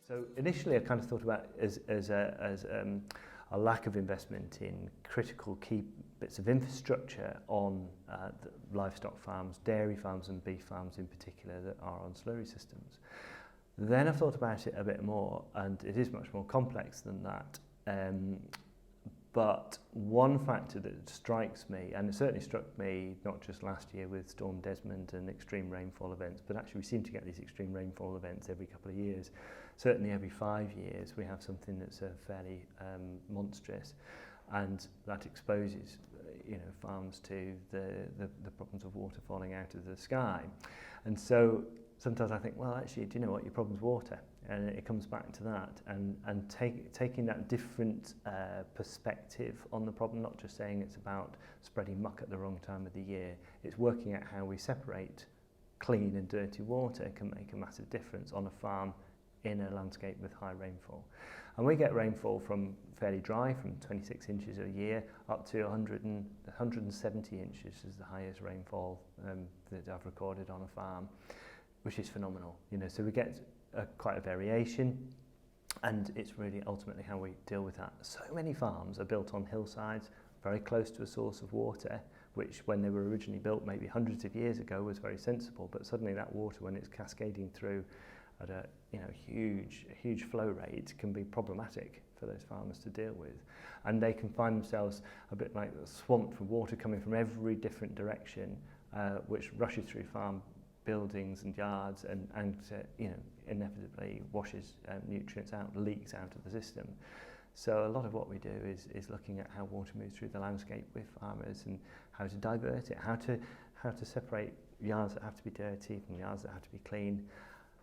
So initially I kind of thought about it as a lack of investment in critical key bits of infrastructure on the livestock farms, dairy farms and beef farms in particular that are on slurry systems. Then I thought about it a bit more, and it is much more complex than that. But one factor that strikes me, and it certainly struck me not just last year with Storm Desmond and extreme rainfall events, but actually we seem to get these extreme rainfall events every couple of years. Certainly every 5 years we have something that's fairly monstrous, and that exposes farms to the problems of water falling out of the sky. And so sometimes I think, well, actually, do you know what, your problem's water? And it comes back to that, and taking that different perspective on the problem, not just saying it's about spreading muck at the wrong time of the year. It's working out how we separate clean and dirty water can make a massive difference on a farm in a landscape with high rainfall. And we get rainfall from fairly dry, from 26 inches a year, up to 170 inches is the highest rainfall that I've recorded on a farm, which is phenomenal. So we get quite a variation, and it's really ultimately how we deal with that. So many farms are built on hillsides, very close to a source of water, which when they were originally built maybe hundreds of years ago was very sensible, but suddenly that water, when it's cascading through at a huge flow rate, can be problematic for those farmers to deal with. And they can find themselves a bit like swamped with water coming from every different direction, which rushes through farm buildings and yards and inevitably washes nutrients out, leaks out of the system. So a lot of what we do is looking at how water moves through the landscape with farmers and how to divert it, how to separate yards that have to be dirty from yards that have to be clean.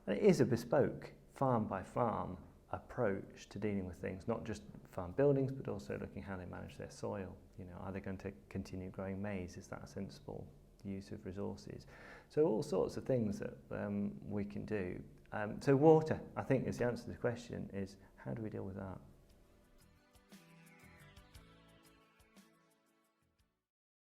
And it is a bespoke farm by farm approach to dealing with things, not just farm buildings, but also looking how they manage their soil. Are they going to continue growing maize? Is that a sensible use of resources? So all sorts of things that we can do. So water, I think, is the answer to the question, is how do we deal with that?